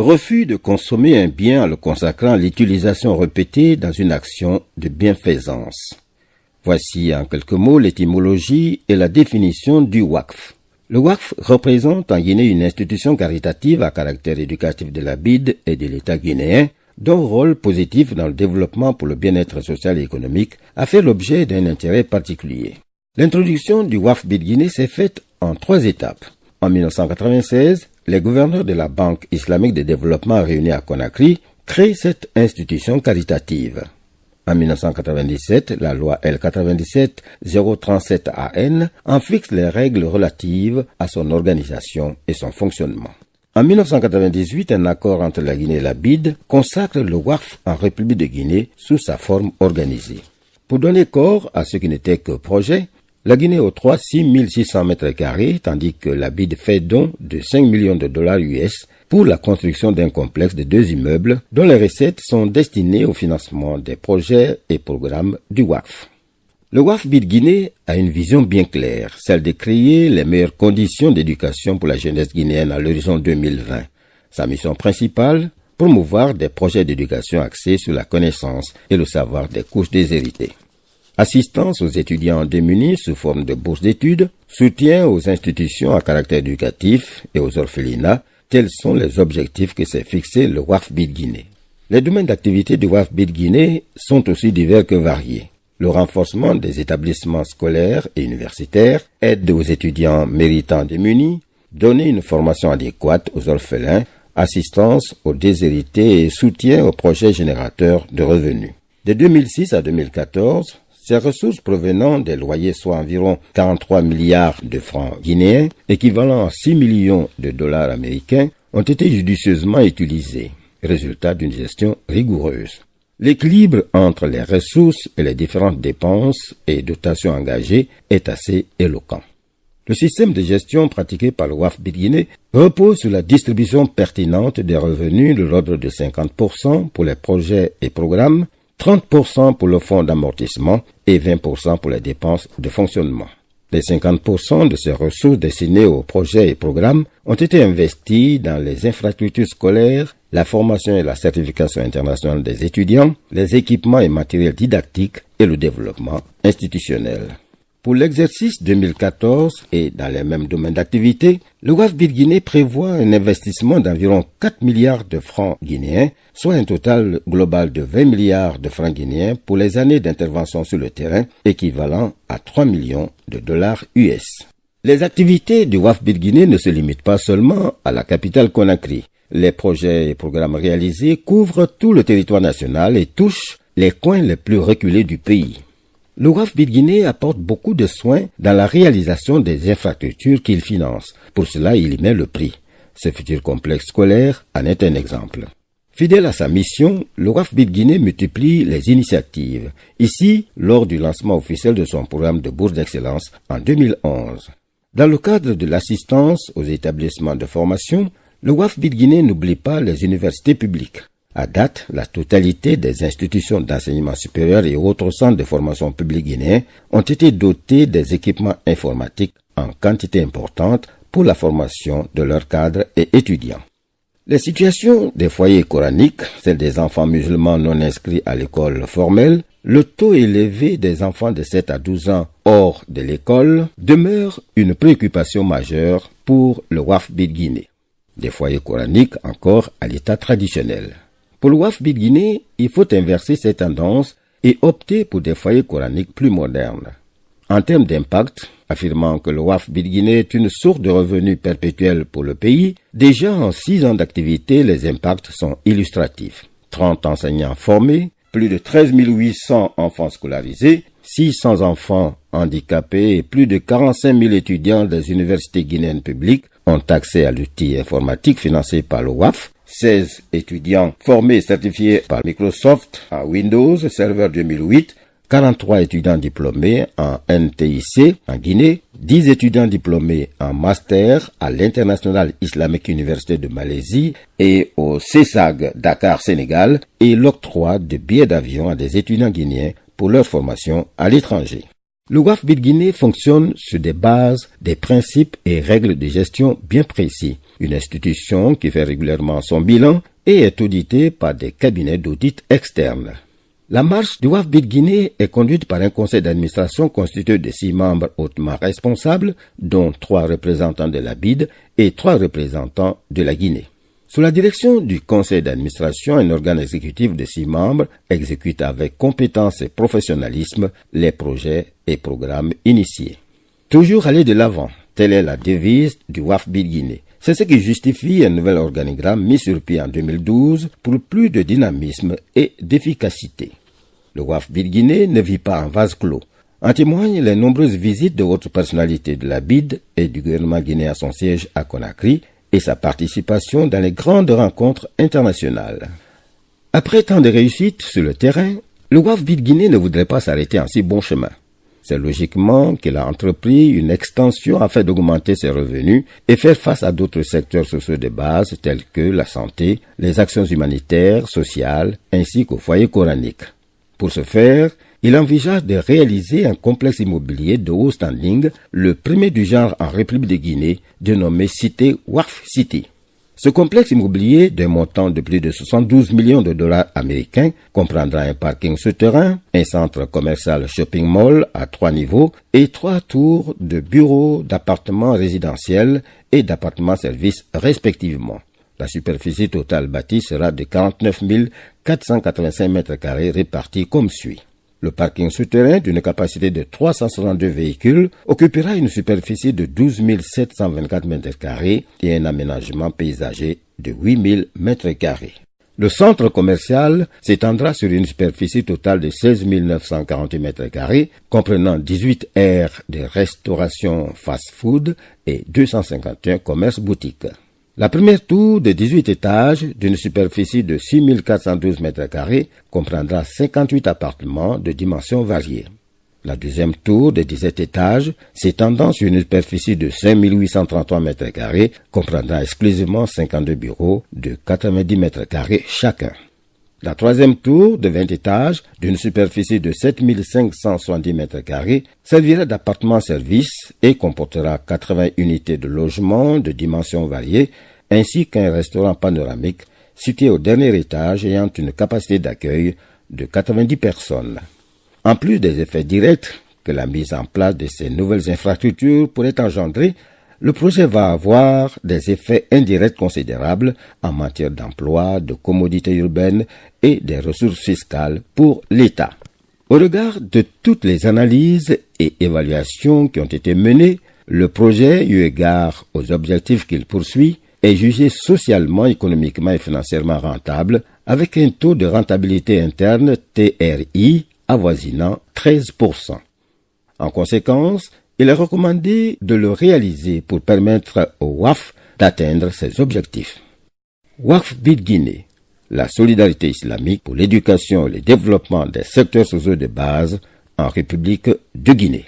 refus de consommer un bien en le consacrant à l'utilisation répétée dans une action de bienfaisance. Voici en quelques mots l'étymologie et la définition du Waqf. Le Waqf représente en Guinée une institution caritative à caractère éducatif de la BID et de l'État guinéen, dont rôle positif dans le développement pour le bien-être social et économique a fait l'objet d'un intérêt particulier. L'introduction du Waqf BID Guinée s'est faite en 3 étapes. En 1996, les gouverneurs de la Banque islamique de développement réunis à Conakry créent cette institution caritative. En 1997, la loi L97-037-AN en fixe les règles relatives à son organisation et son fonctionnement. En 1998, un accord entre la Guinée et la BID consacre le Waqf en République de Guinée sous sa forme organisée. Pour donner corps à ce qui n'était que projet, la Guinée octroie 6 600 mètres carrés, tandis que la BID fait don de 5 millions de dollars US pour la construction d'un complexe de 2 immeubles dont les recettes sont destinées au financement des projets et programmes du Waqf. Le Waqf BID Guinée a une vision bien claire, celle de créer les meilleures conditions d'éducation pour la jeunesse guinéenne à l'horizon 2020. Sa mission principale, promouvoir des projets d'éducation axés sur la connaissance et le savoir des couches déshéritées. Assistance aux étudiants démunis sous forme de bourse d'études, soutien aux institutions à caractère éducatif et aux orphelinats, tels sont les objectifs que s'est fixé le Waqf BID Guinée. Les domaines d'activité du Waqf BID Guinée sont aussi divers que variés. Le renforcement des établissements scolaires et universitaires, aide aux étudiants méritants démunis, donner une formation adéquate aux orphelins, assistance aux déshérités et soutien aux projets générateurs de revenus. De 2006 à 2014, ces ressources provenant des loyers, soit environ 43 milliards de francs guinéens, équivalent à 6 millions de dollars américains, ont été judicieusement utilisées, résultat d'une gestion rigoureuse. L'équilibre entre les ressources et les différentes dépenses et dotations engagées est assez éloquent. Le système de gestion pratiqué par le Waqf BID Guinée repose sur la distribution pertinente des revenus de l'ordre de 50% pour les projets et programmes, 30% pour le fonds d'amortissement et 20% pour les dépenses de fonctionnement. Les 50% de ces ressources destinées aux projets et programmes ont été investis dans les infrastructures scolaires, la formation et la certification internationale des étudiants, les équipements et matériels didactiques et le développement institutionnel. Pour l'exercice 2014 et dans les mêmes domaines d'activité, le Waqf BID Guinée prévoit un investissement d'environ 4 milliards de francs guinéens, soit un total global de 20 milliards de francs guinéens pour les années d'intervention sur le terrain, équivalent à 3 millions de dollars US. Les activités du Waqf BID Guinée ne se limitent pas seulement à la capitale Conakry. Les projets et programmes réalisés couvrent tout le territoire national et touchent les coins les plus reculés du pays. Le Waqf BID Guinée apporte beaucoup de soins dans la réalisation des infrastructures qu'il finance. Pour cela, il y met le prix. Ce futur complexe scolaire en est un exemple. Fidèle à sa mission, le Waqf BID Guinée multiplie les initiatives. Ici, lors du lancement officiel de son programme de bourse d'excellence en 2011. Dans le cadre de l'assistance aux établissements de formation, le Waqf BID Guinée n'oublie pas les universités publiques. À date, la totalité des institutions d'enseignement supérieur et autres centres de formation publics guinéens ont été dotés des équipements informatiques en quantité importante pour la formation de leurs cadres et étudiants. Les situations des foyers coraniques, celles des enfants musulmans non inscrits à l'école formelle, le taux élevé des enfants de 7 à 12 ans hors de l'école demeure une préoccupation majeure pour le Waqf BID Guinée. Des foyers coraniques encore à l'état traditionnel. Pour le Waqf BID Guinée, il faut inverser ces tendances et opter pour des foyers coraniques plus modernes. En termes d'impact, affirmant que le Waqf BID Guinée est une source de revenus perpétuels pour le pays, déjà en 6 ans d'activité, les impacts sont illustratifs. 30 enseignants formés, plus de 13 800 enfants scolarisés, 600 enfants handicapés et plus de 45 000 étudiants des universités guinéennes publiques ont accès à l'outil informatique financé par le Waqf. 16 étudiants formés et certifiés par Microsoft en Windows Server 2008, 43 étudiants diplômés en NTIC en Guinée, 10 étudiants diplômés en master à l'International Islamic University de Malaisie et au CESAG Dakar Sénégal et l'octroi de billets d'avion à des étudiants guinéens pour leur formation à l'étranger. Le Waqf BID Guinée fonctionne sur des bases, des principes et règles de gestion bien précis. une institution qui fait régulièrement son bilan et est auditée par des cabinets d'audit externes. La marche du WAF BID Guinée est conduite par un conseil d'administration constitué de 6 membres hautement responsables, dont 3 représentants de la BID et 3 représentants de la Guinée. Sous la direction du conseil d'administration, un organe exécutif de 6 membres exécute avec compétence et professionnalisme les projets et programmes initiés. Toujours aller de l'avant, telle est la devise du WAF BID Guinée. C'est ce qui justifie un nouvel organigramme mis sur pied en 2012 pour plus de dynamisme et d'efficacité. Le WAF BID Guinée ne vit pas en vase clos. En témoignent les nombreuses visites de hautes personnalités de la BID et du gouvernement guinéen à son siège à Conakry et sa participation dans les grandes rencontres internationales. Après tant de réussites sur le terrain, le WAF BID Guinée ne voudrait pas s'arrêter en si bon chemin. C'est logiquement qu'il a entrepris une extension afin d'augmenter ses revenus et faire face à d'autres secteurs sociaux de base tels que la santé, les actions humanitaires, sociales, ainsi qu'au foyer coranique. Pour ce faire, il envisage de réaliser un complexe immobilier de haut standing, le premier du genre en République de Guinée, dénommé Cité WAF City. Ce complexe immobilier, d'un montant de plus de 72 millions de dollars américains, comprendra un parking souterrain, un centre commercial shopping mall à 3 niveaux et 3 tours de bureaux, d'appartements résidentiels et d'appartements-services respectivement. La superficie totale bâtie sera de 49 485 m² répartis comme suit. Le parking souterrain, d'une capacité de 362 véhicules, occupera une superficie de 12 724 m² et un aménagement paysager de 8 000 m². Le centre commercial s'étendra sur une superficie totale de 16 948 m², comprenant 18 aires de restauration fast-food et 251 commerces boutiques. La première tour de 18 étages d'une superficie de 6 412 m² comprendra 58 appartements de dimensions variées. La deuxième tour de 17 étages, s'étendant sur une superficie de 5 833 m², comprendra exclusivement 52 bureaux de 90 m² chacun. La troisième tour de 20 étages, d'une superficie de 7 570 m², servira d'appartements-services et comportera 80 unités de logement de dimensions variées, ainsi qu'un restaurant panoramique situé au dernier étage ayant une capacité d'accueil de 90 personnes. En plus des effets directs que la mise en place de ces nouvelles infrastructures pourrait engendrer, le projet va avoir des effets indirects considérables en matière d'emploi, de commodités urbaines et des ressources fiscales pour l'État. Au regard de toutes les analyses et évaluations qui ont été menées, le projet, eu égard aux objectifs qu'il poursuit, est jugé socialement, économiquement et financièrement rentable avec un taux de rentabilité interne TRI avoisinant 13%. En conséquence, il est recommandé de le réaliser pour permettre au WAF d'atteindre ses objectifs. WAF BID Guinée, la solidarité islamique pour l'éducation et le développement des secteurs sociaux de base en République de Guinée.